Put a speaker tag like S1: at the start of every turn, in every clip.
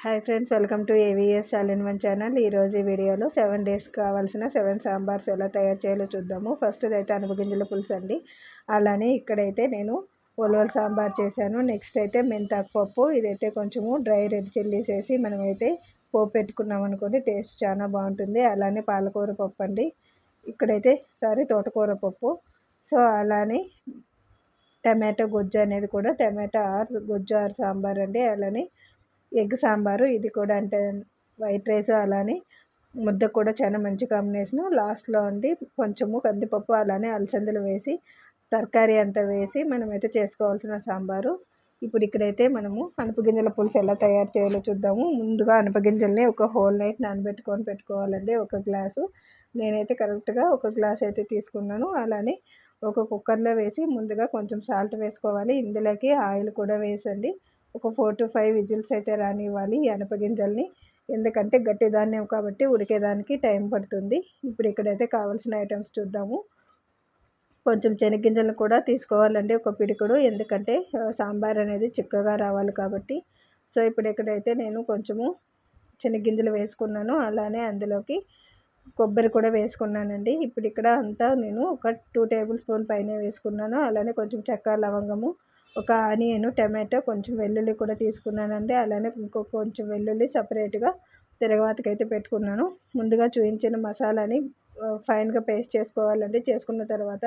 S1: Hi friends, welcome to AVS all in one channel. ఈరోజు ఈ వీడియోలో 7 డేస్ కావాల్సిన 7 సాంబార్స్ ఎలా తయారు చేయాలో చూద్దాము. ఫస్ట్ అయితే అనుపగింజల పులుసు అండి. అలానే ఇక్కడైతే నేను ఉలవల సాంబార్ చేశాను. నెక్స్ట్ అయితే మెంతాకు పప్పు, ఇదైతే కొంచెము డ్రై రెడ్ చిల్లీస్ వేసి మనమైతే పోపు పెట్టుకున్నాం అనుకోండి, టేస్ట్ చాలా బాగుంటుంది. అలానే పాలకూర పప్పు అండి. ఇక్కడైతే తోటకూర పప్పు. సో అలానే టమాటో గుజ్జు అనేది కూడా టమాటో ఆర్ గుజ్జు ఆర్ సాంబార్ అండి. అలానే ఎగ్ సాంబారు, ఇది కూడా అంటే వైట్ రైస్, అలానే ముద్ద కూడా చాలా మంచి కాంబినేషను. లాస్ట్లో అండి కొంచెము కందిపప్పు అలానే అలసందలు వేసి తరకారీ అంతా వేసి మనమైతే చేసుకోవాల్సిన సాంబారు. ఇప్పుడు ఇక్కడైతే మనము అనపగింజల పులుసు ఎలా తయారు చేయాలో చూద్దాము. ముందుగా అనపగింజల్ని ఒక హోల్ నైట్ పెట్టుకోవాలండి. ఒక గ్లాసు, నేనైతే కరెక్ట్గా ఒక గ్లాస్ అయితే తీసుకున్నాను. అలానే ఒక కుక్కర్లో వేసి ముందుగా కొంచెం సాల్ట్ వేసుకోవాలి. ఇందులోకి ఆయిల్ కూడా వేసండి ఒక 4 to 5 విజిల్స్ అయితే రానివ్వాలి ఈ అనపగింజల్ని. ఎందుకంటే గట్టి ధాన్యం కాబట్టి ఉడికేదానికి టైం పడుతుంది. ఇప్పుడు ఇక్కడైతే కావాల్సిన ఐటమ్స్ చూద్దాము. కొంచెం శనగగింజలు కూడా తీసుకోవాలండి, ఒక పిడికుడు. ఎందుకంటే సాంబార్ అనేది చిక్కగా రావాలి కాబట్టి. సో ఇప్పుడు ఇక్కడైతే నేను కొంచెము శనగగింజలు వేసుకున్నాను. అలానే అందులోకి కొబ్బరి కూడా వేసుకున్నానండి. ఇప్పుడు ఇక్కడ అంతా నేను ఒక 2 టేబుల్ స్పూన్ పైన వేసుకున్నాను. అలానే కొంచెం చెక్క, లవంగము, ఒక ఆనియన్, టమాటో, కొంచెం వెల్లుల్లి కూడా తీసుకున్నానండి. అలానే కొంచెం వెల్లుల్లి సపరేట్గా తిరగవాతకైతే పెట్టుకున్నాను. ముందుగా చూపించిన మసాలాని ఫైన్గా పేస్ట్ చేసుకోవాలండి. చేసుకున్న తర్వాత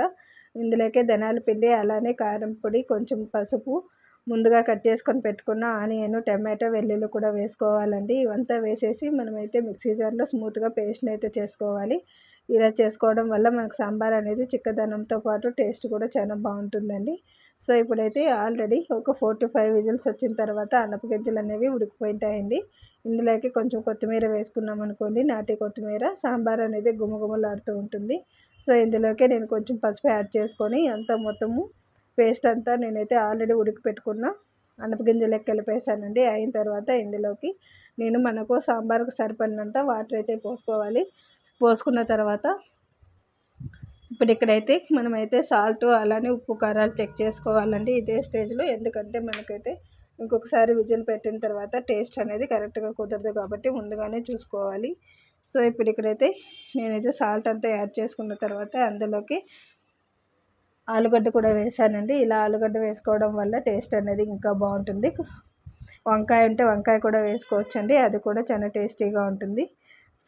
S1: ఇందులోకే ధనియాల పిండి, అలానే కారం పొడి, కొంచెం పసుపు, ముందుగా కట్ చేసుకొని పెట్టుకున్న ఆనియన్, టమాటో, వెల్లుల్లి కూడా వేసుకోవాలండి. ఇవంతా వేసేసి మనమైతే మిక్సీ జార్లో స్మూత్గా పేస్ట్ని అయితే చేసుకోవాలి. ఇలా చేసుకోవడం వల్ల మనకు సాంబార్ అనేది చిక్కదనంతో పాటు టేస్ట్ కూడా చాలా బాగుంటుందండి. సో ఇప్పుడైతే ఆల్రెడీ ఒక 4 to 5 విజిల్స్ వచ్చిన తర్వాత అనపగింజలు అనేవి ఉడికిపోయింటాయండి. ఇందులోకి కొంచెం కొత్తిమీర వేసుకున్నాం అనుకోండి, నాటి కొత్తిమీర, సాంబార్ అనేది గుమగుమలాడుతూ ఉంటుంది. సో ఇందులోకి నేను కొంచెం పసుపు యాడ్ చేసుకొని అంతా మొత్తము పేస్ట్ అంతా నేనైతే ఆల్రెడీ ఉడికి పెట్టుకున్న అనపగింజలకి కలిపేసానండి. అయిన తర్వాత ఇందులోకి నేను మనకు సాంబార్కు సరిపడినంత వాటర్ అయితే పోసుకోవాలి. పోసుకున్న తర్వాత ఇప్పుడు ఇక్కడైతే మనమైతే సాల్ట్ అలానే ఉప్పు కారాలు చెక్ చేసుకోవాలండి ఇదే స్టేజ్లో. ఎందుకంటే మనకైతే ఇంకొకసారి విజిల్ పెట్టిన తర్వాత టేస్ట్ అనేది కరెక్ట్గా కుదరదు కాబట్టి ముందుగానే చూసుకోవాలి. సో ఇప్పుడు ఇక్కడైతే నేనైతే సాల్ట్ అంతా యాడ్ చేసుకున్న తర్వాత అందులోకి ఆలుగడ్డ కూడా వేసానండి. ఇలా ఆలుగడ్డ వేసుకోవడం వల్ల టేస్ట్ అనేది ఇంకా బాగుంటుంది. వంకాయ ఉంటే వంకాయ కూడా వేసుకోవచ్చండి, అది కూడా చాలా టేస్టీగా ఉంటుంది.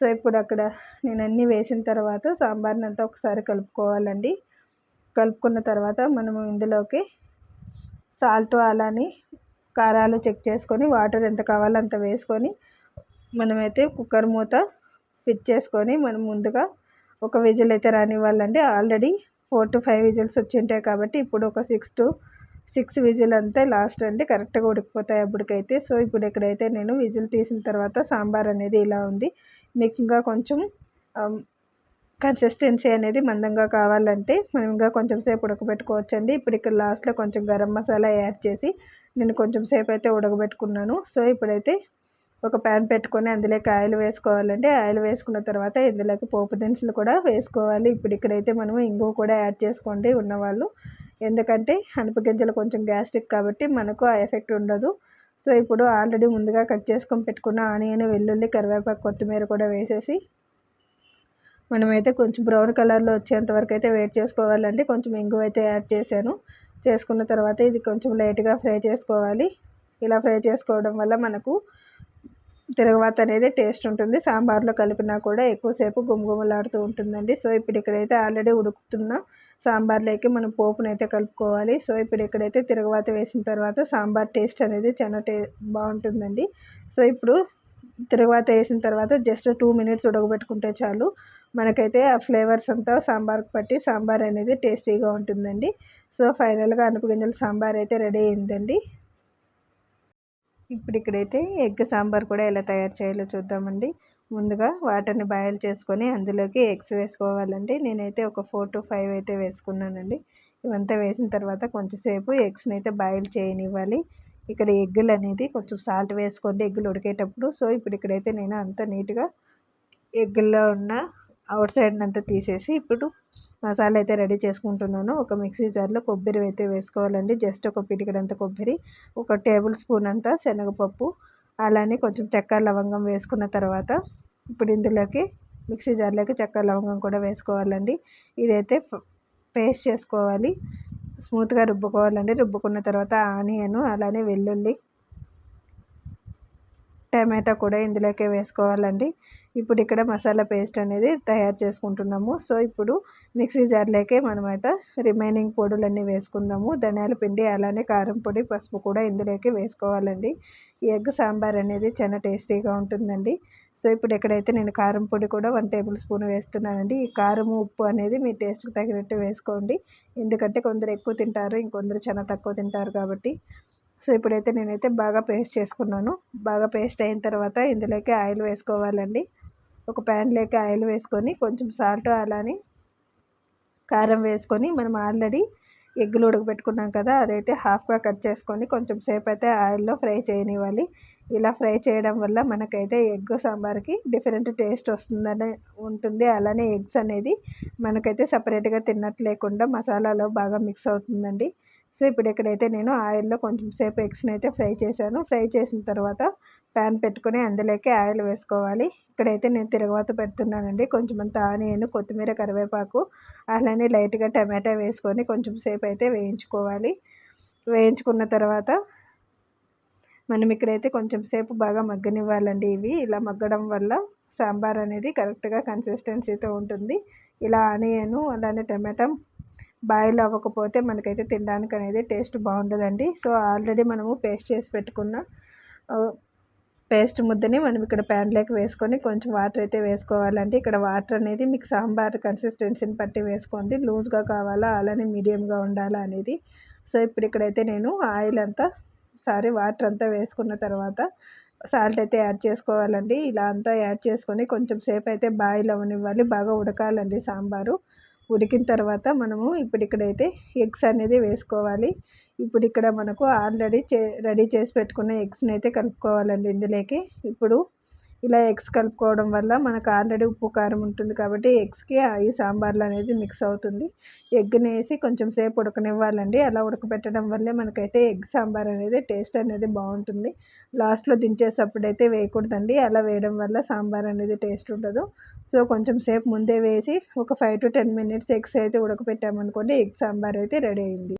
S1: సో ఇప్పుడు అక్కడ నేను అన్నీ వేసిన తర్వాత సాంబార్ని అంతా ఒకసారి కలుపుకోవాలండి. కలుపుకున్న తర్వాత మనము ఇందులోకి సాల్ట్ అలానే కారాలు చెక్ చేసుకొని వాటర్ ఎంత కావాలో అంత వేసుకొని మనమైతే కుక్కర్ మూత ఫిట్ చేసుకొని మనం ముందుగా ఒక విజిల్ అయితే రానివ్వాలండి. ఆల్రెడీ 4 to 5 విజిల్స్ వచ్చి ఉంటాయి కాబట్టి ఇప్పుడు ఒక 6 విజిల్ అంతే లాస్ట్ అండి, కరెక్ట్గా ఉడికిపోతాయి అప్పటికైతే. సో ఇప్పుడు ఇక్కడైతే నేను విజిల్ తీసిన తర్వాత సాంబార్ అనేది ఇలా ఉంది. మీకు ఇంకా కొంచెం కన్సిస్టెన్సీ అనేది మందంగా కావాలంటే మనం ఇంకా కొంచెం సేపు ఉడకబెట్టుకోవచ్చండి. ఇప్పుడు ఇక్కడ లాస్ట్లో కొంచెం గరం మసాలా యాడ్ చేసి నేను కొంచెం సేపు అయితే ఉడకబెట్టుకున్నాను. సో ఇప్పుడైతే ఒక ప్యాన్ పెట్టుకొని అందులోకి ఆయిల్ వేసుకోవాలండి. ఆయిల్ వేసుకున్న తర్వాత ఇందులోకి పోపు దినుసులు కూడా వేసుకోవాలి. ఇప్పుడు ఇక్కడైతే మనము ఇంగువ కూడా యాడ్ చేసుకోండి ఉన్నవాళ్ళు, ఎందుకంటే అనపగింజలు కొంచెం గ్యాస్ట్రిక్ కాబట్టి మనకు ఆ ఎఫెక్ట్ ఉండదు. సో ఇప్పుడు ఆల్రెడీ ముందుగా కట్ చేసుకొని పెట్టుకున్న ఆనియన్, వెల్లుల్లి, కరివేపాకు, కొత్తిమీర కూడా వేసేసి మనమైతే కొంచెం బ్రౌన్ కలర్లో వచ్చేంత వరకు అయితే వెయిట్ చేసుకోవాలండి. కొంచెం ఇంగువ అయితే యాడ్ చేశాను. చేసుకున్న తర్వాత ఇది కొంచెం లైట్గా ఫ్రై చేసుకోవాలి. ఇలా ఫ్రై చేసుకోవడం వల్ల మనకు తిరగవాత అనేది టేస్ట్ ఉంటుంది. సాంబార్లో కలిపినా కూడా ఎక్కువసేపు గుమగుమలాడుతూ ఉంటుందండి. సో ఇప్పుడు ఇక్కడైతే ఆల్రెడీ ఉడుకుతున్న సాంబార్లోకి మనం పోపునైతే కలుపుకోవాలి. సో ఇప్పుడు ఇక్కడైతే తిరగవాత వేసిన తర్వాత సాంబార్ టేస్ట్ అనేది చాలా బాగుంటుందండి. సో ఇప్పుడు తిరగవాత వేసిన తర్వాత జస్ట్ 2 మినిట్స్ ఉడకబెట్టుకుంటే చాలు, మనకైతే ఆ ఫ్లేవర్స్ అంతా సాంబార్కి పట్టి సాంబార్ అనేది టేస్టీగా ఉంటుందండి. సో ఫైనల్గా అనపగింజల సాంబార్ అయితే రెడీ అయిందండి. ఇప్పుడు ఇక్కడైతే ఎగ్ సాంబార్ కూడా ఎలా తయారు చేయాలో చూద్దామండి. ముందుగా వాటర్ని బాయిల్ చేసుకొని అందులోకి ఎగ్స్ వేసుకోవాలండి. నేనైతే ఒక 4 to 5 అయితే వేసుకున్నానండి. ఇవంతా వేసిన తర్వాత కొంచెంసేపు ఎగ్స్ని అయితే బాయిల్ చేయనివ్వాలి. ఇక్కడ ఎగ్గులు అనేది కొంచెం సాల్ట్ వేసుకోండి ఎగ్గులు ఉడికేటప్పుడు. సో ఇప్పుడు ఇక్కడైతే నేను అంతా నీట్గా ఎగ్గుల్లో ఉన్న అవుట్ సైడ్ అంతా తీసేసి ఇప్పుడు మసాలా అయితే రెడీ చేసుకుంటున్నాను. ఒక మిక్సీ జార్లో కొబ్బరి అయితే వేసుకోవాలండి. జస్ట్ ఒక పిడికెడంత కొబ్బరి, ఒక టేబుల్ స్పూన్ అంతా శనగపప్పు, అలానే కొంచెం చెక్క లవంగం వేసుకున్న తర్వాత ఇప్పుడు ఇందులోకి మిక్సీ జార్లోకి చెక్క లవంగం కూడా వేసుకోవాలండి. ఇదైతే పేస్ట్ చేసుకోవాలి, స్మూత్గా రుబ్బుకోవాలండి. రుబ్బుకున్న తర్వాత ఆనియన్ అలానే వెల్లుల్లి టమాటా కూడా ఇందులోకే వేసుకోవాలండి. ఇప్పుడు ఇక్కడ మసాలా పేస్ట్ అనేది తయారు చేసుకుంటున్నాము. సో ఇప్పుడు మిక్సీ జార్లోకి మనమైతే రిమైనింగ్ పొడులన్నీ వేసుకుందాము. ధనియాల పిండి అలానే కారం పొడి, పసుపు కూడా ఇందులోకి వేసుకోవాలండి. ఈ ఎగ్ సాంబార్ అనేది చాలా టేస్టీగా ఉంటుందండి. సో ఇప్పుడు ఎక్కడైతే నేను కారం పొడి కూడా 1 టేబుల్ స్పూన్ వేస్తున్నానండి. ఈ కారం ఉప్పు అనేది మీ టేస్ట్కి తగినట్టు వేసుకోండి, ఎందుకంటే కొందరు ఎక్కువ తింటారు, ఇంకొందరు చాలా తక్కువ తింటారు కాబట్టి. సో ఇప్పుడైతే నేనైతే బాగా పేస్ట్ చేసుకున్నాను. బాగా పేస్ట్ అయిన తర్వాత ఇందులోకి ఆయిల్ వేసుకోవాలండి. ఒక ప్యాన్లోకి ఆయిల్ వేసుకొని కొంచెం సాల్ట్ అలానే కారం వేసుకొని మనం ఆల్రెడీ ఎగ్గులు ఉడకబెట్టుకున్నాం కదా, అదైతే హాఫ్గా కట్ చేసుకొని కొంచెం సేపు అయితే ఆయిల్లో ఫ్రై చేయనివ్వాలి. ఇలా ఫ్రై చేయడం వల్ల మనకైతే ఎగ్ సాంబార్కి డిఫరెంట్ టేస్ట్ ఉంటుంది. అలానే ఎగ్స్ అనేది మనకైతే సపరేట్గా తిన్నట్టు లేకుండా మసాలాలో బాగా మిక్స్ అవుతుందండి. సో ఇప్పుడు ఎక్కడైతే నేను ఆయిల్లో కొంచెం సేపు ఎగ్స్ని అయితే ఫ్రై చేశాను. ఫ్రై చేసిన తర్వాత ప్యాన్ పెట్టుకొని అందులోకి ఆయిల్ వేసుకోవాలి. ఇక్కడైతే నేను తిరగమాత పెడుతున్నానండి. కొంచెం అంత ఆనియన్, కొత్తిమీర, కరివేపాకు అలానే లైట్గా టమాటా వేసుకొని కొంచెం సేపు అయితే వేయించుకోవాలి. వేయించుకున్న తర్వాత మనం ఇక్కడైతే కొంచెం సేపు బాగా మగ్గనివ్వాలండి. ఇవి ఇలా మగ్గడం వల్ల సాంబార్ అనేది కరెక్ట్గా కన్సిస్టెన్సీతో ఉంటుంది. ఇలా ఆనియన్ అలానే టమాటా బాయిల్ అవ్వకపోతే మనకైతే తినడానికి అనేది టేస్ట్ బాగుండదండి. సో ఆల్రెడీ మనము పేస్ట్ చేసి పెట్టుకున్న పేస్ట్ ముద్దని మనం ఇక్కడ ప్యాన్లోకి వేసుకొని కొంచెం వాటర్ అయితే వేసుకోవాలండి. ఇక్కడ వాటర్ అనేది మీకు సాంబార్ కన్సిస్టెన్సీని బట్టి వేసుకోండి, లూజ్గా కావాలా అలానే మీడియంగా ఉండాలా అనేది. సో ఇప్పుడు ఇక్కడైతే నేను వాటర్ అంతా వేసుకున్న తర్వాత సాల్ట్ అయితే యాడ్ చేసుకోవాలండి. ఇలా అంతా యాడ్ చేసుకొని కొంచెం సేపు అయితే బాయిల్ అవ్వనివ్వాలి, బాగా ఉడకాలండి సాంబారు. ఉడికిన తర్వాత మనము ఇప్పుడు ఇక్కడైతే ఎగ్స్ అనేది వేసుకోవాలి. ఇప్పుడు ఇక్కడ మనకు ఆల్రెడీ రెడీ చేసి పెట్టుకున్న ఎగ్స్ని అయితే కలుపుకోవాలండి ఇందులోకి. ఇప్పుడు ఇలా ఎగ్స్ కలుపుకోవడం వల్ల మనకు ఆల్రెడీ ఉప్పు కారం ఉంటుంది కాబట్టి ఎగ్స్కి ఈ సాంబార్లో అనేది మిక్స్ అవుతుంది. ఎగ్ని వేసి కొంచెం సేపు ఉడకనివ్వాలండి. అలా ఉడకబెట్టడం వల్లే మనకైతే ఎగ్ సాంబార్ అనేది టేస్ట్ అనేది బాగుంటుంది. లాస్ట్లో దించేటప్పుడైతే వేయకూడదండి, అలా వేయడం వల్ల సాంబార్ అనేది టేస్ట్ ఉండదు. సో కొంచెం సేపు ముందే వేసి ఒక 5 to 10 minutes ఎగ్స్ అయితే ఉడకపెట్టామనుకోండి, ఎగ్ సాంబార్ అయితే రెడీ అయింది.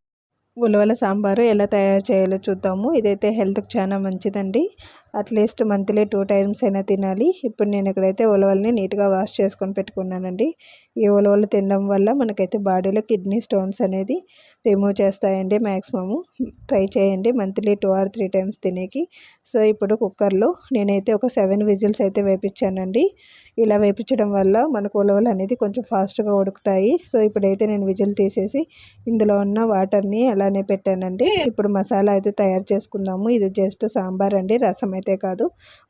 S1: ఉలవల సాంబారు ఎలా తయారు చేయాలో చూద్దాము. ఇదైతే హెల్త్కి చాలా మంచిదండి. అట్లీస్ట్ మంత్లీ 2 times అయినా తినాలి. ఇప్పుడు నేను ఇక్కడైతే ఉలవల్ని నీట్గా వాష్ చేసుకొని పెట్టుకున్నానండి. ఈ ఉలవలు తినడం వల్ల మనకైతే బాడీలో కిడ్నీ స్టోన్స్ అనేది రిమూవ్ చేస్తాయండి. మ్యాక్సిమము ట్రై చేయండి మంత్లీ 2 or 3 times తినేకి. సో ఇప్పుడు కుక్కర్లో నేనైతే ఒక 7 విజిల్స్ అయితే వేపించానండి. ఇలా వేపించడం వల్ల మనకు ఉలవలు అనేది కొంచెం ఫాస్ట్గా ఉడుకుతాయి. సో ఇప్పుడైతే నేను విజిల్ తీసేసి ఇందులో ఉన్న వాటర్ని అలానే పెట్టానండి. ఇప్పుడు మసాలా అయితే తయారు చేసుకుందాము. ఇది జస్ట్ సాంబార్ అండి, రసం అయితే కాదు.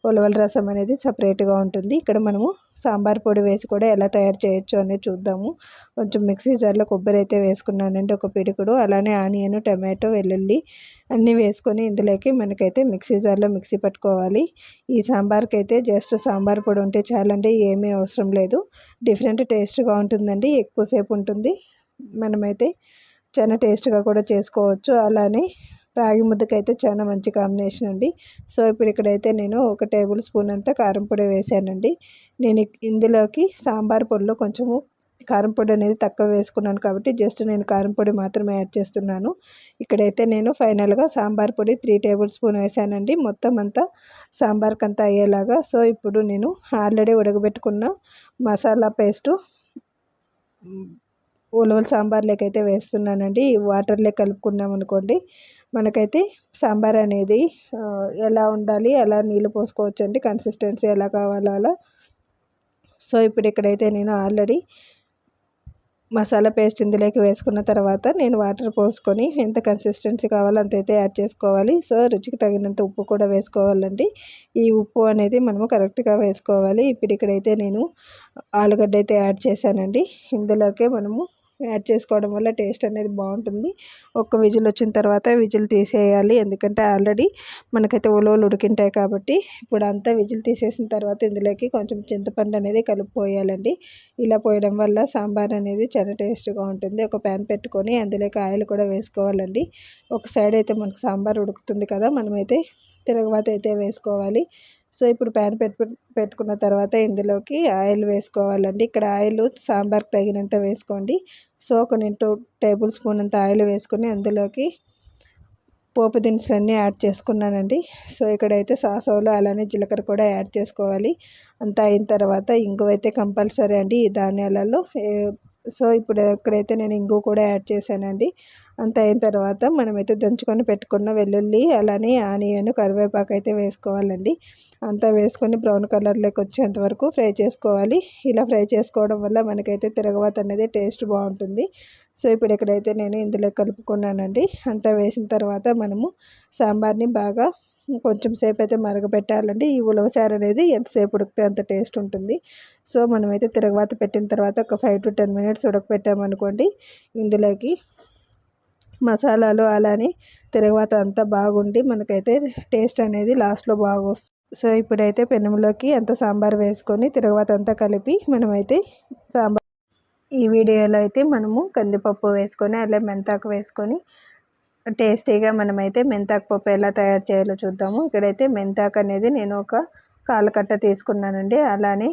S1: ఉలవల రసం అనేది సపరేట్గా ఉంటుంది. ఇక్కడ మనము సాంబార్ పొడి వేసి కూడా ఎలా తయారు చేయొచ్చు అనేది చూద్దాము. కొంచెం మిక్సీ జార్లో కొబ్బరి అయితే వేసుకున్నానండి, ఒక పిడికుడు. అలానే ఆనియన్, టమాటో, వెల్లుల్లి అన్నీ వేసుకొని ఇందులోకి మనకైతే మిక్సీ జార్లో మిక్సీ పట్టుకోవాలి. ఈ సాంబార్కి అయితే జస్ట్ సాంబార్ పొడి ఉంటే చాలండి, ఏమీ అవసరం లేదు. డిఫరెంట్ టేస్ట్గా ఉంటుందండి, ఎక్కువసేపు ఉంటుంది. మనమైతే చాలా టేస్ట్గా కూడా చేసుకోవచ్చు. అలానే రాగి ముద్దకైతే చాలా మంచి కాంబినేషన్ అండి. సో ఇప్పుడు ఇక్కడైతే నేను 1 టేబుల్ స్పూన్ అంతా కారం పొడి వేసానండి. నేను ఇందులోకి సాంబార్ పొడిలో కొంచెము కారం పొడి అనేది తక్కువ వేసుకున్నాను కాబట్టి జస్ట్ నేను కారం పొడి మాత్రమే యాడ్ చేస్తున్నాను. ఇక్కడైతే నేను ఫైనల్గా సాంబార్ పొడి 3 టేబుల్ స్పూన్ వేసానండి, మొత్తం అంతా సాంబార్కి అంతా అయ్యేలాగా. సో ఇప్పుడు నేను ఆల్రెడీ ఉడకబెట్టుకున్న మసాలా పేస్టు ఉలవల సాంబార్లోకి అయితే వేస్తున్నానండి. వాటర్లో కలుపుకున్నాం అనుకోండి, మనకైతే సాంబార్ అనేది ఎలా ఉండాలి అలా నీళ్ళు పోసుకోవచ్చు అండి, కన్సిస్టెన్సీ ఎలా కావాలో అలా. సో ఇప్పుడు ఇక్కడైతే నేను ఆల్రెడీ మసాలా పేస్ట్ ఇందులోకి వేసుకున్న తర్వాత నేను వాటర్ పోసుకొని ఎంత కన్సిస్టెన్సీ కావాలో అంతైతే యాడ్ చేసుకోవాలి. సో రుచికి తగినంత ఉప్పు కూడా వేసుకోవాలండి. ఈ ఉప్పు అనేది మనము కరెక్ట్గా వేసుకోవాలి. ఇప్పుడు ఇక్కడైతే నేను ఆలుగడ్డ అయితే యాడ్ చేశానండి. ఇందులోకే మనము యాడ్ చేసుకోవడం వల్ల టేస్ట్ అనేది బాగుంటుంది. ఒక్క విజిల్ వచ్చిన తర్వాత విజిల్ తీసేయాలి, ఎందుకంటే ఆల్రెడీ మనకైతే ఉలవలు ఉడికింటాయి కాబట్టి. ఇప్పుడు అంతా విజిల్ తీసేసిన తర్వాత ఇందులోకి కొంచెం చింతపండు అనేది కలిపి పోయాలండి. ఇలా పోయడం వల్ల సాంబార్ అనేది చాలా టేస్ట్గా ఉంటుంది. ఒక ప్యాన్ పెట్టుకొని అందులోకి ఆయిల్ కూడా వేసుకోవాలండి. ఒక సైడ్ అయితే మనకు సాంబార్ ఉడుకుతుంది కదా, మనమైతే తిరగమాత అయితే వేసుకోవాలి. సో ఇప్పుడు ప్యాన్ పెట్టుకున్న తర్వాత ఇందులోకి ఆయిల్ వేసుకోవాలండి. ఇక్కడ ఆయిల్ సాంబార్కి తగినంత వేసుకోండి. సో ఒక 2 టేబుల్ స్పూన్ అంత ఆయిల్ వేసుకొని అందులోకి పోపు దినుసులన్నీ యాడ్ చేసుకున్నానండి. సో ఇక్కడైతే సాసోలు అలానే జీలకర్ర కూడా యాడ్ చేసుకోవాలి. అంతా అయిన తర్వాత ఇంగువ అయితే కంపల్సరీ అండి ఈ ధాన్యాలలో. సో ఇప్పుడు ఇక్కడైతే నేను ఇంగువ కూడా యాడ్ చేశానండి. అంత అయిన తర్వాత మనమైతే దంచుకొని పెట్టుకున్న వెల్లుల్లి అలానే ఆనియన్ కరివేపాకు అయితే వేసుకోవాలండి. అంతా వేసుకొని బ్రౌన్ కలర్లోకి వచ్చేంత వరకు ఫ్రై చేసుకోవాలి. ఇలా ఫ్రై చేసుకోవడం వల్ల మనకైతే తిరగవాత అనేది టేస్ట్ బాగుంటుంది. సో ఇప్పుడు ఇక్కడైతే నేను ఇందులో కలుపుకున్నానండి. అంతా వేసిన తర్వాత మనము సాంబార్ని బాగా కొంచెం సేపు అయితే మరగపెట్టాలండి. ఈ ఉలవచారు అనేది ఎంతసేపు ఉడికితే అంత టేస్ట్ ఉంటుంది. సో మనమైతే తిరగవాత పెట్టిన తర్వాత ఒక 5 to 10 minutes ఉడకపెట్టామనుకోండి, ఇందులోకి మసాలాలు అలానే తిరగవాత అంతా బాగుండి మనకైతే టేస్ట్ అనేది లాస్ట్లో బాగా వస్తుంది. సో ఇప్పుడైతే పెనంలోకి అంత సాంబార్ వేసుకొని తిరగవాత అంతా కలిపి మనమైతే సాంబార్ ఈ వీడియోలో అయితే మనము కందిపప్పు వేసుకొని అలాగే మెంతాకు వేసుకొని టేస్టీగా మనమైతే మెంతాకు పప్పు ఎలా తయారు చేయాలో చూద్దాము. ఇక్కడైతే మెంతాకు అనేది నేను ఒక 1/4 కట్ట తీసుకున్నానండి. అలానే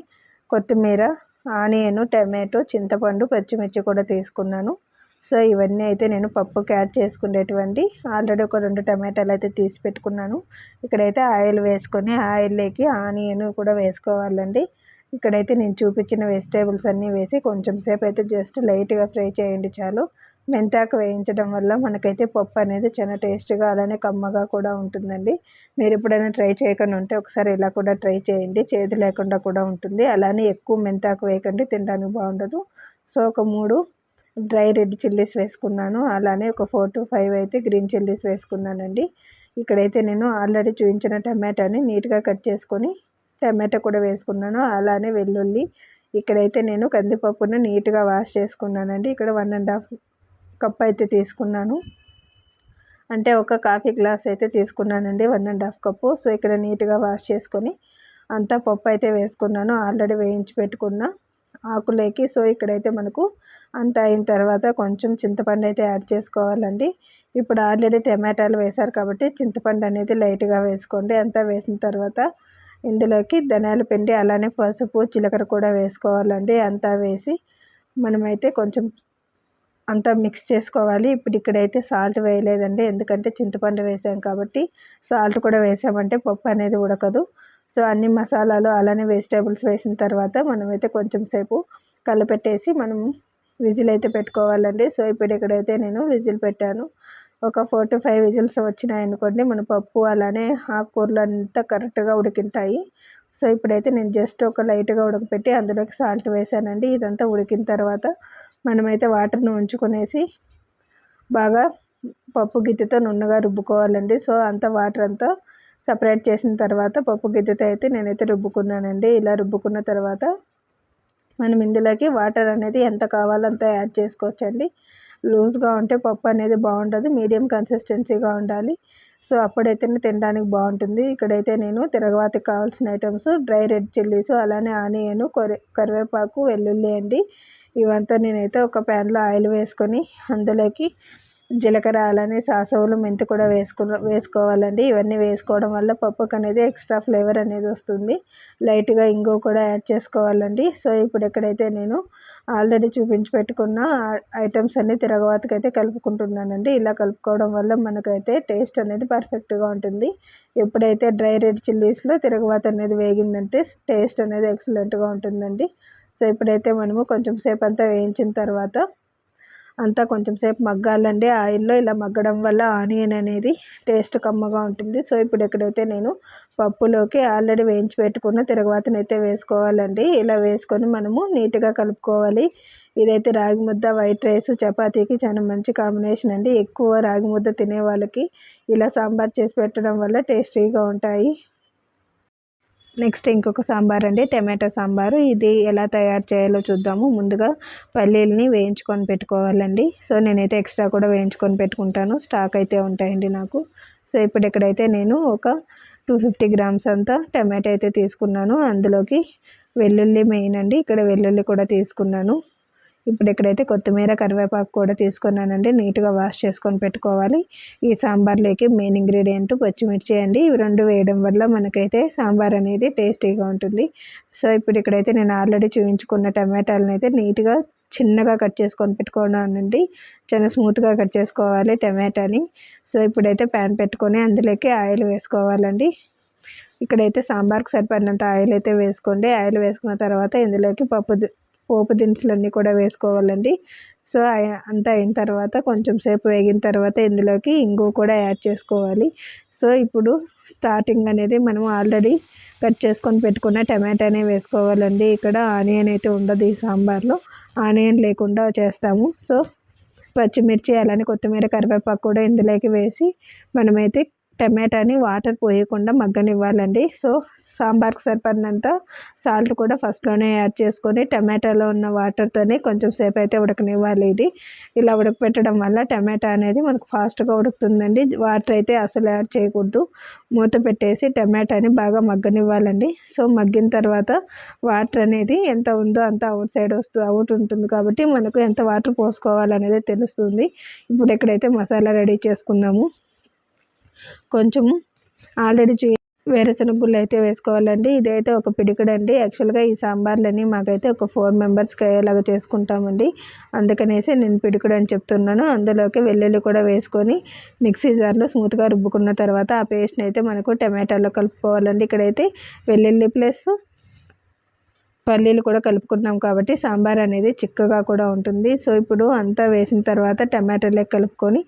S1: కొత్తిమీర, ఆనియన్, టమాటో, చింతపండు, పచ్చిమిర్చి కూడా తీసుకున్నాను. సో ఇవన్నీ అయితే నేను పప్పుకి యాడ్ చేసుకునేటువంటి ఆల్రెడీ ఒక 2 టమాటాలు అయితే తీసి పెట్టుకున్నాను. ఇక్కడైతే ఆయిల్ వేసుకొని ఆయిల్లోకి ఆనియన్ కూడా వేసుకోవాలండి. ఇక్కడైతే నేను చూపించిన వెజిటేబుల్స్ అన్నీ వేసి కొంచెం సేపు అయితే జస్ట్ లైట్గా ఫ్రై చేయండి చాలు. మెంతాకు వేయించడం వల్ల మనకైతే పప్పు అనేది చాలా టేస్ట్గా అలానే కమ్మగా కూడా ఉంటుందండి. మీరు ఎప్పుడైనా ట్రై చేయకుండా ఉంటే ఒకసారి ఇలా కూడా ట్రై చేయండి. చేదు లేకుండా కూడా ఉంటుంది. అలానే ఎక్కువ మెంతాకు వేయకండి, తినడానికి బాగుండదు. సో ఒక 3 డ్రై రెడ్ చిల్లీస్ వేసుకున్నాను. అలానే ఒక 4 to 5 అయితే గ్రీన్ చిల్లీస్ వేసుకున్నానండి. ఇక్కడైతే నేను ఆల్రెడీ చూపించిన టమాటాని నీట్గా కట్ చేసుకొని టమాటా కూడా వేసుకున్నాను. అలానే వెల్లుల్లి, ఇక్కడైతే నేను కందిపప్పును నీట్గా వాష్ చేసుకున్నానండి. ఇక్కడ 1.5 కప్ అయితే తీసుకున్నాను. అంటే ఒక కాఫీ గ్లాస్ అయితే తీసుకున్నానండి, 1.5 కప్పు. సో ఇక్కడ నీట్గా వాష్ చేసుకొని అంతా పప్పు అయితే వేసుకున్నాను ఆల్రెడీ వేయించి పెట్టుకున్న ఆకులేకి. సో ఇక్కడైతే మనకు అంత అయిన తర్వాత కొంచెం చింతపండు అయితే యాడ్ చేసుకోవాలండి. ఇప్పుడు ఆల్రెడీ టమాటాలు వేశారు కాబట్టి చింతపండు అనేది లైట్గా వేసుకోండి. అంతా వేసిన తర్వాత ఇందులోకి ధనియాల పిండి అలానే పసుపు, జీలకర్ర కూడా వేసుకోవాలండి. అంతా వేసి మనమైతే కొంచెం అంతా మిక్స్ చేసుకోవాలి. ఇప్పుడు ఇక్కడైతే సాల్ట్ వేయలేదండి, ఎందుకంటే చింతపండు వేసాం కాబట్టి. సాల్ట్ కూడా వేసామంటే పప్పు అనేది ఉడకదు. సో అన్ని మసాలాలు అలానే వెజిటేబుల్స్ వేసిన తర్వాత మనమైతే కొంచెం సేపు కలిపెట్టేసి మనం విజిల్ అయితే పెట్టుకోవాలండి. సో ఇప్పుడు ఇక్కడైతే నేను విజిల్ పెట్టాను. ఒక 4 to 5 విజిల్స్ వచ్చినాయనుకోండి మన పప్పు అలానే ఆకుకూరలు అంతా కరెక్ట్గా ఉడికింటాయి. సో ఇప్పుడైతే నేను జస్ట్ ఒక లైట్గా ఉడకపెట్టి అందులోకి సాల్ట్ వేసానండి. ఇదంతా ఉడికిన తర్వాత మనమైతే వాటర్ని ఉంచుకునేసి బాగా పప్పు గిద్దెతో నున్నగా రుబ్బుకోవాలండి. సో అంతా వాటర్ అంతా సపరేట్ చేసిన తర్వాత పప్పు గిద్దెతో అయితే నేనైతే రుబ్బుకున్నానండి. ఇలా రుబ్బుకున్న తర్వాత మనం ఇందులోకి వాటర్ అనేది ఎంత కావాలో అంత యాడ్ చేసుకోవచ్చండి. లూజ్గా ఉంటే పప్పు అనేది బాగుండదు, మీడియం కన్సిస్టెన్సీగా ఉండాలి. సో అప్పుడైతేనే తినడానికి బాగుంటుంది. ఇక్కడైతే నేను తిరగవాతకి కావాల్సిన ఐటమ్స్ డ్రై రెడ్ చిల్లీస్ అలానే ఆనియన్, కరివేపాకు, వెల్లుల్లి అండి. ఇవంతా నేనైతే ఒక ప్యాన్లో ఆయిల్ వేసుకొని అందులోకి జీలకర్ర అలానే సాసవులు, మెంతి కూడా వేసుకోవాలండి. ఇవన్నీ వేసుకోవడం వల్ల పప్పుకు అనేది ఎక్స్ట్రా ఫ్లేవర్ అనేది వస్తుంది. లైట్గా ఇంగువ కూడా యాడ్ చేసుకోవాలండి. సో ఇప్పుడు ఎక్కడైతే నేను ఆల్రెడీ చూపించి పెట్టుకున్న ఐటమ్స్ అన్నీ తిరగవాతకైతే కలుపుకుంటున్నానండి. ఇలా కలుపుకోవడం వల్ల మనకైతే టేస్ట్ అనేది పర్ఫెక్ట్గా ఉంటుంది. ఎప్పుడైతే డ్రై రెడ్ చిల్లీస్లో తిరగవాత అనేది వేగిందంటే టేస్ట్ అనేది ఎక్సలెంట్గా ఉంటుందండి. సో ఇప్పుడైతే మనము కొంచెం సేపు అంతా వేయించిన తర్వాత అంతా కొంచెం సేపు మగ్గాలండి ఆయిల్లో. ఇలా మగ్గడం వల్ల ఆనియన్ అనేది టేస్ట్ కమ్మగా ఉంటుంది. సో ఇప్పుడు ఎక్కడైతే నేను పప్పులోకి ఆల్రెడీ వేయించి పెట్టుకున్న తిరగవాతను అయితే వేసుకోవాలండి. ఇలా వేసుకొని మనము నీట్గా కలుపుకోవాలి. ఇదైతే రాగి ముద్ద, వైట్ రైస్, చపాతీకి చాలా మంచి కాంబినేషన్ అండి. ఎక్కువ రాగి ముద్ద తినే వాళ్ళకి ఇలా సాంబార్ చేసి పెట్టడం వల్ల టేస్టీగా ఉంటాయి. నెక్స్ట్ ఇంకొక సాంబార్ అండి, టమాటో సాంబారు. ఇది ఎలా తయారు చేయాలో చూద్దాము. ముందుగా పల్లీలని వేయించుకొని పెట్టుకోవాలండి. సో నేనైతే ఎక్స్ట్రా కూడా వేయించుకొని పెట్టుకుంటాను, స్టాక్ అయితే ఉంటాయండి నాకు. సో ఇప్పుడు ఇక్కడైతే నేను ఒక 250 grams అంతా టమాటో అయితే తీసుకున్నాను. అందులోకి వెల్లుల్లి మెయిన్ అండి, ఇక్కడ వెల్లుల్లి కూడా తీసుకున్నాను. ఇప్పుడు ఇక్కడైతే కొత్తిమీర కరివేపాకు కూడా తీసుకున్నానండి. నీట్గా వాష్ చేసుకొని పెట్టుకోవాలి. ఈ సాంబార్లోకి మెయిన్ ఇంగ్రీడియంట్ పచ్చిమిర్చి అండి. ఇవి 2 వేయడం వల్ల మనకైతే సాంబార్ అనేది టేస్టీగా ఉంటుంది. సో ఇప్పుడు ఇక్కడైతే నేను ఆల్రెడీ చూపించుకున్న టమాటాలను అయితే నీట్గా చిన్నగా కట్ చేసుకొని పెట్టుకున్నానండి. చాలా స్మూత్గా కట్ చేసుకోవాలి టమాటాని. సో ఇప్పుడైతే ప్యాన్ పెట్టుకొని అందులోకి ఆయిల్ వేసుకోవాలండి. ఇక్కడైతే సాంబార్కి సరిపడినంత ఆయిల్ అయితే వేసుకోండి. ఆయిల్ వేసుకున్న తర్వాత ఇందులోకి పోపు దినుసులన్నీ కూడా వేసుకోవాలండి. సో అంతా అయిన తర్వాత కొంచెం సేపు వేగిన తర్వాత ఇందులోకి ఇంగువ కూడా యాడ్ చేసుకోవాలి. సో ఇప్పుడు స్టార్టింగ్ అనేది మనం ఆల్రెడీ కట్ చేసుకొని పెట్టుకున్న టమాటానే వేసుకోవాలండి. ఇక్కడ ఆనియన్ అయితే ఉండదు ఈ సాంబార్లో, ఆనియన్ లేకుండా చేస్తాము. సో పచ్చిమిర్చి అలానే కొత్తిమీర కరివేపాకు కూడా ఇందులోకి వేసి మనమైతే టమాటాని వాటర్ పోయకుండా మగ్గనివ్వాలండి. సో సాంబార్కి సరిపడినంత సాల్ట్ కూడా ఫస్ట్లోనే యాడ్ చేసుకొని టమాటాలో ఉన్న వాటర్తోనే కొంచెం సేపు అయితే ఉడకనివ్వాలి. ఇది ఇలా ఉడకపెట్టడం వల్ల టమాటా అనేది మనకు ఫాస్ట్గా ఉడుకుతుందండి. వాటర్ అయితే అసలు యాడ్ చేయకూడదు. మూత పెట్టేసి టమాటాని బాగా మగ్గనివ్వాలండి. సో మగ్గిన తర్వాత వాటర్ అనేది ఎంత ఉందో అంత అవుట్ ఉంటుంది కాబట్టి మనకు ఎంత వాటర్ పోసుకోవాలనేది తెలుస్తుంది. ఇప్పుడు ఎక్కడైతే మసాలా రెడీ చేసుకుందాము. కొంచెము ఆల్రెడీ వేరుశనగ గుళ్ళు అయితే వేసుకోవాలండి. ఇదైతే ఒక పిడికడండి. యాక్చువల్గా ఈ సాంబార్లని మాకైతే ఒక 4 మెంబర్స్కి అయ్యేలాగా చేసుకుంటామండి. అందుకనేసి నేను పిడికడు అని చెప్తున్నాను. అందులోకి వెల్లుల్లి కూడా వేసుకొని మిక్సీ జార్లో స్మూత్గా రుబ్బుకున్న తర్వాత ఆ పేస్ట్ని అయితే మనకు టమాటాలో కలుపుకోవాలండి. ఇక్కడైతే వెల్లుల్లి ప్లస్ పల్లీలు కూడా కలుపుకుంటున్నాం కాబట్టి సాంబార్ అనేది చిక్కగా కూడా ఉంటుంది. సో ఇప్పుడు అంతా వేసిన తర్వాత టమాటాలోకి కలుపుకొని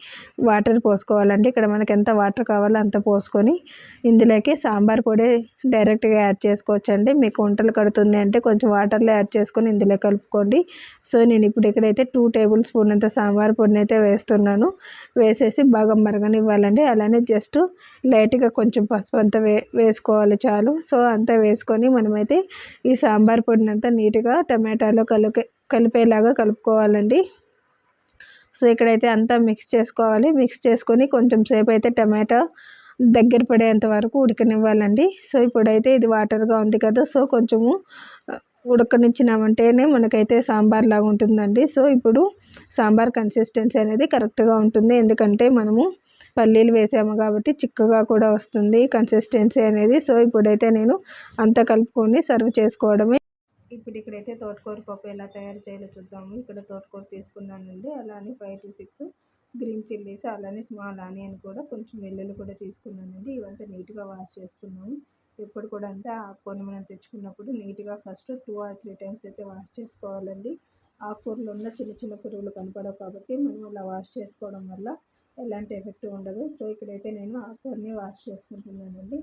S1: వాటర్ పోసుకోవాలండి. ఇక్కడ మనకి ఎంత వాటర్ కావాలో అంత పోసుకొని ఇందులోకి సాంబార్ పొడి డైరెక్ట్గా యాడ్ చేసుకోవచ్చండి. మీకు వంటలు కడుతుంది అంటే కొంచెం వాటర్లో యాడ్ చేసుకొని ఇందులో కలుపుకోండి. సో నేను ఇప్పుడు ఇక్కడైతే 2 టేబుల్ స్పూన్ అంత సాంబార్ పొడిని అయితే వేస్తున్నాను. వేసేసి బాగా మరగనివ్వాలండి. అలానే జస్ట్ లైట్గా కొంచెం పసుపు అంతా వేసుకోవాలి చాలు. సో అంతా వేసుకొని మనమైతే ఈ సాంబార్ పొడినంతా నీట్గా టమాటాలో కలిపేలాగా కలుపుకోవాలండి. సో ఇక్కడైతే అంతా మిక్స్ చేసుకోవాలి. మిక్స్ చేసుకొని కొంచెం సేపు అయితే టమాటా దగ్గర పడేంత వరకు ఉడకనివ్వాలండి. సో ఇప్పుడైతే ఇది వాటర్గా ఉంది కదా, సో కొంచెము ఉడకనిచ్చినామంటేనే మనకైతే సాంబార్ లాగా ఉంటుందండి. సో ఇప్పుడు సాంబార్ కన్సిస్టెన్సీ అనేది కరెక్ట్గా ఉంటుంది. ఎందుకంటే మనము పల్లీలు వేసాము కాబట్టి చిక్కగా కూడా వస్తుంది కన్సిస్టెన్సీ అనేది. సో ఇప్పుడైతే నేను అంతా కలుపుకొని సర్వ్ చేసుకోవడమే. ఇప్పుడు ఇక్కడైతే తోటకూర పప్పు ఎలా తయారు చేయాలో చూద్దాము. ఇక్కడ తోటకూర తీసుకున్నానండి. అలానే 5 to 6 గ్రీన్ చిల్లీస్, అలానే స్మాల్ ఆనియన్ కూడా కొంచెం వెల్లుల్లి కూడా తీసుకున్నానండి. ఇవంతా నీట్గా వాష్ చేసుకున్నాము. ఎప్పుడు కూడా అంటే ఆకుకూరని మనం తెచ్చుకున్నప్పుడు నీట్గా ఫస్ట్ 2 or 3 టైమ్స్ అయితే వాష్ చేసుకోవాలండి. ఆకుకూరలో ఉన్న చిన్న చిన్న పురుగులు కనపడవు కాబట్టి మనం అలా వాష్ చేసుకోవడం వల్ల ఎలాంటి ఎఫెక్ట్ ఉండదు. సో ఇక్కడైతే నేను ఆకుకూరని వాష్ చేసుకుంటున్నానండి.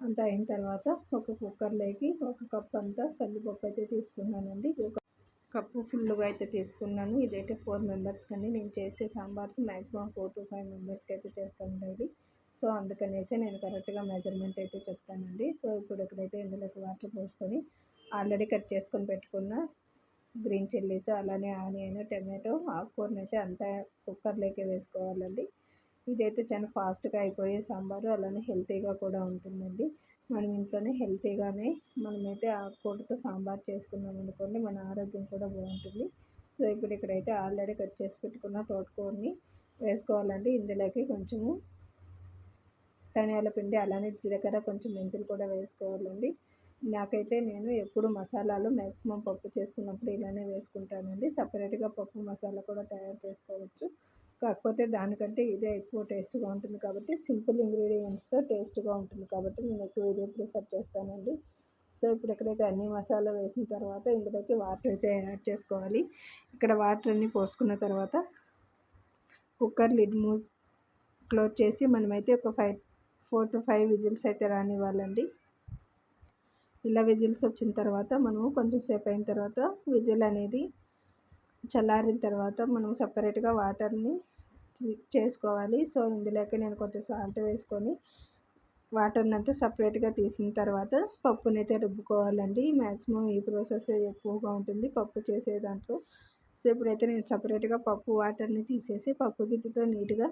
S1: అంతా అయిన తర్వాత ఒక కుక్కర్లోకి 1 కప్ అంతా కందిపప్పు అయితే తీసుకున్నానండి. 1 కప్పు ఫుల్గా అయితే తీసుకున్నాను. ఇదైతే 4 మెంబర్స్ కండి. నేను చేసే సాంబార్స్ మ్యాక్సిమం 4 to 5 మెంబర్స్కి అయితే చేస్తాను డైలీ. సో అందుకనేసి నేను కరెక్ట్గా మెజర్మెంట్ అయితే చెప్తానండి. సో ఇప్పుడు ఇక్కడైతే ఇందులోకి వాటర్ పోసుకొని ఆల్రెడీ కట్ చేసుకొని పెట్టుకున్న గ్రీన్ చిల్లీస్, అలానే ఆనియన్, టమాటో, ఆకుకూరని అయితే అంతా కుక్కర్లోకి వేసుకోవాలండి. ఇదైతే చాలా ఫాస్ట్గా అయిపోయే సాంబారు, అలానే హెల్తీగా కూడా ఉంటుందండి. మనం ఇంట్లోనే హెల్తీగానే మనమైతే ఆకుకూరతో సాంబార్ చేసుకున్నాం అనుకోండి, మన ఆరోగ్యం కూడా బాగుంటుంది. సో ఇప్పుడు ఇక్కడైతే ఆల్రెడీ కట్ చేసి పెట్టుకున్న తోటకూరని వేసుకోవాలండి. ఇందులోకి కొంచెము ధనియాల పిండి, అలానే జీలకర్ర, కొంచెం మెంతులు కూడా వేసుకోవాలండి. నాకైతే నేను ఎప్పుడు మసాలాలు మ్యాక్సిమం పప్పు చేసుకున్నప్పుడు ఇలానే వేసుకుంటానండి. సపరేట్గా పప్పు మసాలా కూడా తయారు చేసుకోవచ్చు. కాకపోతే దానికంటే ఇదే ఎక్కువ టేస్ట్గా ఉంటుంది కాబట్టి, సింపుల్ ఇంగ్రీడియంట్స్తో టేస్ట్గా ఉంటుంది కాబట్టి నేను ఎక్కువ ఇదే ప్రిఫర్ చేస్తానండి. సో ఇప్పుడు ఎక్కడైతే అన్ని మసాలా వేసిన తర్వాత ఇందులోకి వాటర్ అయితే యాడ్ చేసుకోవాలి. ఇక్కడ వాటర్ అన్నీ పోసుకున్న తర్వాత కుక్కర్ లిడ్ క్లోజ్ చేసి మనమైతే ఒక 4 to 5 విజిల్స్ అయితే రానివ్వాలండి. ఇలా విజిల్స్ వచ్చిన తర్వాత మనము కొంచెం సేపు అయిన తర్వాత విజిల్ అనేది చల్లారిన తర్వాత మనం సపరేట్గా వాటర్ని చేసుకోవాలి. సో ఇందులోకి నేను కొంచెం సాల్ట్ వేసుకొని వాటర్ని అంతా సపరేట్గా తీసిన తర్వాత పప్పునైతే రుబ్బుకోవాలండి. మ్యాక్సిమం ఈ ప్రాసెస్ ఎక్కువగా ఉంటుంది పప్పు చేసే దాంట్లో. సో ఇప్పుడైతే నేను సపరేట్గా పప్పు వాటర్ని తీసేసి పప్పు గిద్దెతో నీట్గా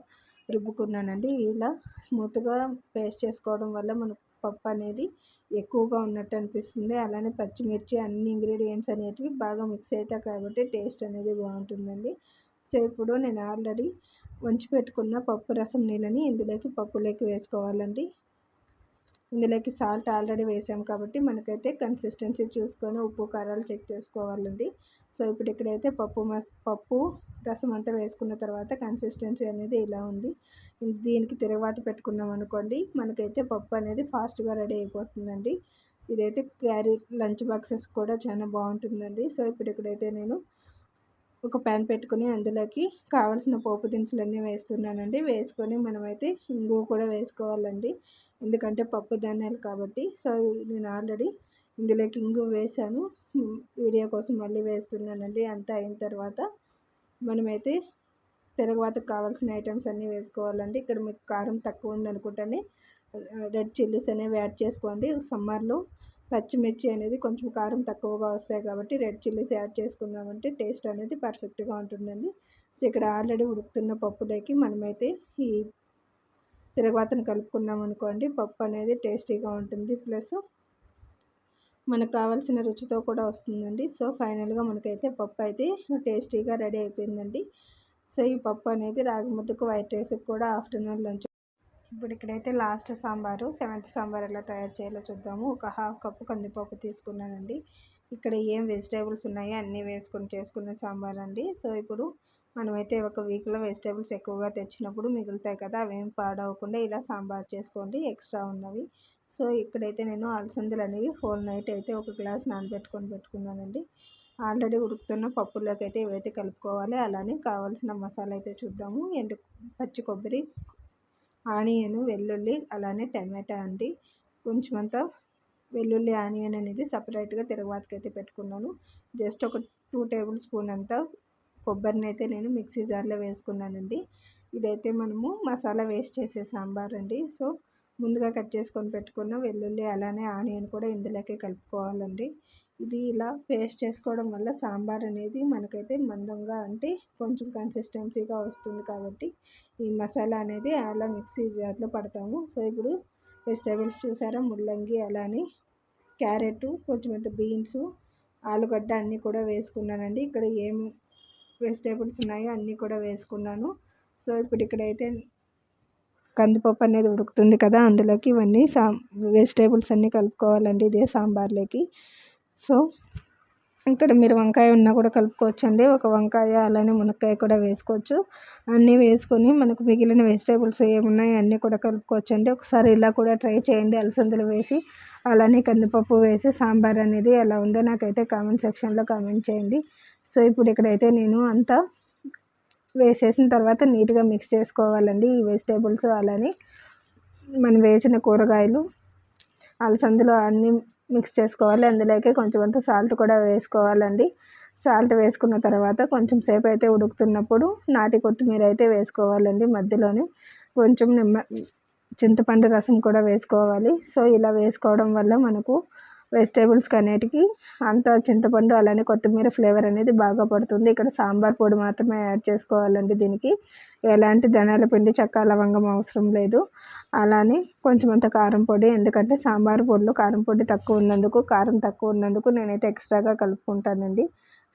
S1: రుబ్బుకున్నానండి. ఇలా స్మూత్గా పేస్ట్ చేసుకోవడం వల్ల మన పప్పు అనేది ఎక్కువగా ఉన్నట్టు అనిపిస్తుంది. అలానే పచ్చిమిర్చి అన్ని ఇంగ్రీడియంట్స్ అనేటివి బాగా మిక్స్ అవుతాయి కాబట్టి టేస్ట్ అనేది బాగుంటుందండి. సో ఇప్పుడు నేను ఆల్రెడీ వంచి పెట్టుకున్న పప్పు రసం నీళ్ళని పప్పులోకి వేసుకోవాలండి. ఇందులోకి సాల్ట్ ఆల్రెడీ వేసాం కాబట్టి మనకైతే కన్సిస్టెన్సీ చూసుకొని ఉప్పు కారాలు చెక్ చేసుకోవాలండి. సో ఇప్పుడు ఇక్కడైతే పప్పు రసం అంతా వేసుకున్న తర్వాత కన్సిస్టెన్సీ అనేది ఇలా ఉంది. దీనికి తిరగబాత పెట్టుకున్నాం అనుకోండి, మనకైతే పప్పు అనేది ఫాస్ట్గా రెడీ అయిపోతుందండి. ఇదైతే క్యారీ లంచ్ బాక్సెస్ కూడా చాలా బాగుంటుందండి. సో ఇప్పుడు ఇక్కడైతే నేను ఒక ప్యాన్ పెట్టుకుని అందులోకి కావాల్సిన పోపు దినుసులన్నీ వేస్తున్నానండి. వేసుకొని మనమైతే ఇంగువ కూడా వేసుకోవాలండి, ఎందుకంటే పప్పు ధాన్యాలు కాబట్టి. సో నేను ఆల్రెడీ ఇందులోకి ఇంగువ వేసాను, వీడియో కోసం మళ్ళీ వేస్తున్నానండి. అంతా అయిన తర్వాత మనమైతే తిరగబాతకు కావాల్సిన ఐటమ్స్ అన్నీ వేసుకోవాలండి. ఇక్కడ మీకు కారం తక్కువ ఉందనుకుంటేనే రెడ్ చిల్లీస్ అనేవి యాడ్ చేసుకోండి. సమ్మర్లో పచ్చిమిర్చి అనేది కొంచెం కారం తక్కువగా వస్తాయి కాబట్టి రెడ్ చిల్లీస్ యాడ్ చేసుకున్నామంటే టేస్ట్ అనేది పర్ఫెక్ట్గా ఉంటుందండి. సో ఇక్కడ ఆల్రెడీ ఉడుకుతున్న పప్పులోకి మనమైతే ఈ తిరగబాతను కలుపుకున్నాం అనుకోండి, పప్పు అనేది టేస్టీగా ఉంటుంది, ప్లస్ మనకు కావాల్సిన రుచితో కూడా వస్తుందండి. సో ఫైనల్గా మనకైతే పప్పు అయితే టేస్టీగా రెడీ అయిపోయిందండి. సో ఈ పప్పు అనేది రాగి ముద్దకు, వైట్ రైస్కి కూడా ఆఫ్టర్నూన్ లంచ్. ఇప్పుడు ఇక్కడైతే లాస్ట్ సాంబారు, సెవెంత్ సాంబార్ ఎలా తయారు చేయాలో చూద్దాము. ఒక హాఫ్ కప్పు కందిపప్పు తీసుకున్నానండి. ఇక్కడ ఏం వెజిటేబుల్స్ ఉన్నాయో అన్నీ వేసుకొని చేసుకున్న సాంబార్ అండి. సో ఇప్పుడు మనమైతే ఒక వీక్లో వెజిటేబుల్స్ ఎక్కువగా తెచ్చినప్పుడు మిగులుతాయి కదా, అవేం పాడవకుండా ఇలా సాంబార్ చేసుకోండి ఎక్స్ట్రా ఉన్నవి. సో ఇక్కడైతే నేను అలసందలు అనేవి హోల్ నైట్ అయితే ఒక గ్లాస్ పెట్టుకున్నానండి. ఆల్రెడీ ఉడుకుతున్న పప్పులోకి అయితే ఇవైతే కలుపుకోవాలి. అలానే కావాల్సిన మసాలా అయితే చూద్దాము. పచ్చి కొబ్బరి, ఆనియన్, వెల్లుల్లి, అలానే టమాటా అండి. కొంచెం అంతా వెల్లుల్లి, ఆనియన్ అనేది సపరేట్గా తిరగబాతకి అయితే పెట్టుకున్నాను. జస్ట్ ఒక 2 టేబుల్ స్పూన్ అంతా కొబ్బరిని అయితే నేను మిక్సీ జార్లో వేసుకున్నానండి. ఇదైతే మనము మసాలా వేస్ట్ చేసే సాంబార్ అండి. సో ముందుగా కట్ చేసుకొని పెట్టుకున్న వెల్లుల్లి అలానే ఆనియన్ కూడా ఇందులోకే కలుపుకోవాలండి. ఇది ఇలా పేస్ట్ చేసుకోవడం వల్ల సాంబార్ అనేది మనకైతే మందంగా అంటే కొంచెం కన్సిస్టెన్సీగా వస్తుంది కాబట్టి ఈ మసాలా అనేది అలా మిక్సీ జార్లో పడతాము. సో ఇప్పుడు వెజిటేబుల్స్ చూసారా, ముల్లంగి, అలానే క్యారెట్, కొంచెం అంత బీన్స్, ఆలుగడ్డ అన్నీ కూడా వేసుకున్నానండి. ఇక్కడ ఏం వెజిటేబుల్స్ ఉన్నాయో అన్నీ కూడా వేసుకున్నాను. సో ఇప్పుడు ఇక్కడైతే కందిపప్పు అనేది ఉడుకుతుంది కదా, అందులోకి ఇవన్నీ వెజిటేబుల్స్ అన్నీ కలుపుకోవాలండి ఇదే సాంబార్లోకి. సో ఇక్కడ మీరు వంకాయ ఉన్నా కూడా కలుపుకోవచ్చు అండి. ఒక వంకాయ అలానే మునక్కాయ కూడా వేసుకోవచ్చు. అన్నీ వేసుకొని మనకు మిగిలిన వెజిటేబుల్స్ ఏమున్నాయో అన్నీ కూడా కలుపుకోవచ్చు అండి. ఒకసారి ఇలా కూడా ట్రై చేయండి, అలసందలు వేసి అలానే కందిపప్పు వేసి సాంబార్ అనేది ఎలా ఉందో నాకైతే కామెంట్ సెక్షన్లో కామెంట్ చేయండి. సో ఇప్పుడు ఇక్కడైతే నేను అంతా వేసేసిన తర్వాత నీట్గా మిక్స్ చేసుకోవాలండి ఈ వెజిటేబుల్స్ అలానే మనం వేసిన కూరగాయలు, అలసందలు అన్నీ మిక్స్ చేసుకోవాలి. అందులోకి కొంచెం అంత సాల్ట్ కూడా వేసుకోవాలండి. సాల్ట్ వేసుకున్న తర్వాత కొంచెం సేపు అయితే ఉడుకుతున్నప్పుడు నాటి కొత్తిమీర అయితే వేసుకోవాలండి. మధ్యలోనే కొంచెం చింతపండు రసం కూడా వేసుకోవాలి. సో ఇలా వేసుకోవడం వల్ల మనకు వెజిటేబుల్స్కి అన్నిటికీ అంత చింతపండు అలానే కొత్తిమీర ఫ్లేవర్ అనేది బాగా పడుతుంది. ఇక్కడ సాంబార్ పొడి మాత్రమే యాడ్ చేసుకోవాలండి. దీనికి ఎలాంటి ధనియాల పిండి, చెక్క, లవంగం అవసరం లేదు. అలానే కొంచెం అంత కారం పొడి, ఎందుకంటే సాంబార్ పొడిలో కారం పొడి కారం తక్కువ ఉన్నందుకు నేనైతే ఎక్స్ట్రాగా కలుపుకుంటానండి.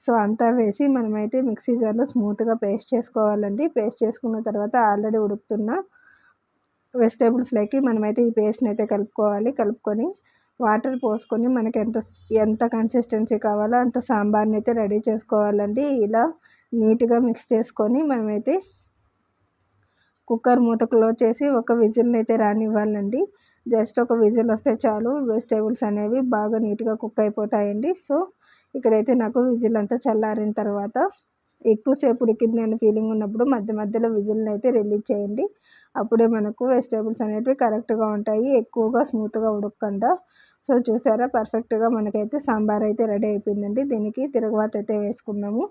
S1: సో అంతా వేసి మనమైతే మిక్సీ జార్లో స్మూత్గా పేస్ట్ చేసుకోవాలండి. పేస్ట్ చేసుకున్న తర్వాత ఆల్రెడీ ఉడుకుతున్న వెజిటేబుల్స్లోకి మనమైతే ఈ పేస్ట్ని అయితే కలుపుకొని వాటర్ పోసుకొని మనకి ఎంత కన్సిస్టెన్సీ కావాలో అంత సాంబార్ని అయితే రెడీ చేసుకోవాలండి. ఇలా నీట్గా మిక్స్ చేసుకొని మనమైతే కుక్కర్ మూత క్లోజ్ చేసి ఒక విజిల్ని అయితే రానివ్వాలండి. జస్ట్ ఒక విజిల్ వస్తే చాలు, వెజిటేబుల్స్ అనేవి బాగా నీట్గా కుక్ అయిపోతాయండి. సో ఇక్కడైతే నాకు విజిల్ అంతా చల్లారిన తర్వాత ఎక్కువసేపు ఉడికింది అని ఫీలింగ్ ఉన్నప్పుడు మధ్య మధ్యలో విజిల్ని అయితే రిలీజ్ చేయండి. అప్పుడే మనకు వెజిటేబుల్స్ అనేవి కరెక్ట్గా ఉంటాయి, ఎక్కువగా స్మూత్గా ఉడకకుండా. సో చూసారా, పర్ఫెక్ట్గా మనకైతే సాంబార్ అయితే రెడీ అయిపోయిందండి. దీనికి తిరగబాత అయితే వేసుకున్నాము.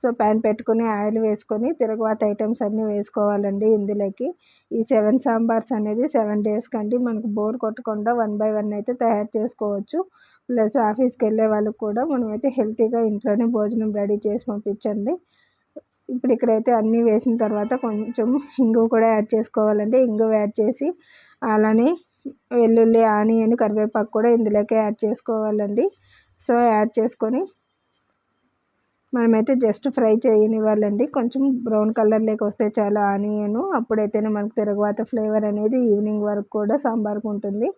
S1: సో ప్యాన్ పెట్టుకుని ఆయిల్ వేసుకొని తిరగబాత ఐటమ్స్ అన్నీ వేసుకోవాలండి ఇందులోకి. ఈ 7 సాంబార్స్ అనేది 7 డేస్కి అండి, మనకు బోర్ కొట్టకుండా 1 బై 1 అయితే తయారు చేసుకోవచ్చు. ప్లస్ ఆఫీస్కి వెళ్ళే వాళ్ళకి కూడా మనమైతే హెల్తీగా ఇంట్లోనే భోజనం రెడీ చేసి పంపించండి. ఇప్పుడు ఇక్కడైతే అన్నీ వేసిన తర్వాత కొంచెం ఇంగువ కూడా యాడ్ చేసుకోవాలండి. ఇంగువ యాడ్ చేసి అలానే వెల్లుల్లి, ఆనియన్, కరివేపాకు కూడా ఇందులోకి యాడ్ చేసుకోవాలండి. సో యాడ్ చేసుకొని మనమైతే జస్ట్ ఫ్రై చేయనివ్వాలండి. కొంచెం బ్రౌన్ కలర్లోకి వస్తే చాలా ఆనియన్, అప్పుడైతేనే మనకు తిరగవాత ఫ్లేవర్ అనేది ఈవినింగ్ వరకు కూడా సాంబార్కి ఉంటుంది.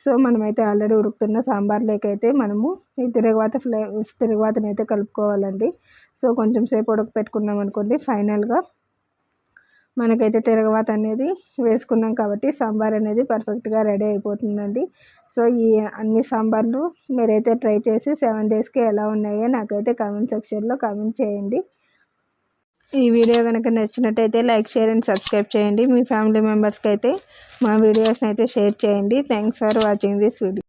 S1: సో మనమైతే ఆల్రెడీ ఉడుకుతున్న సాంబార్లోకి అయితే మనము ఈ తిరగవాతని అయితే కలుపుకోవాలండి. సో కొంచెం సేపు ఉడకపెట్టుకున్నాం అనుకోండి, ఫైనల్గా మనకైతే తిరగవాత అనేది వేసుకున్నాం కాబట్టి సాంబార్ అనేది పర్ఫెక్ట్గా రెడీ అయిపోతుందండి. సో ఈ అన్ని సాంబార్లు మీరైతే ట్రై చేసి 7 డేస్కి ఎలా ఉన్నాయో నాకైతే కామెంట్ సెక్షన్లో కామెంట్ చేయండి. ఈ వీడియో కనుక నచ్చినట్టయితే లైక్, షేర్ అండ్ సబ్స్క్రైబ్ చేయండి. మీ ఫ్యామిలీ మెంబర్స్కి అయితే మా వీడియోస్ని అయితే షేర్ చేయండి. Thanks for watching this video.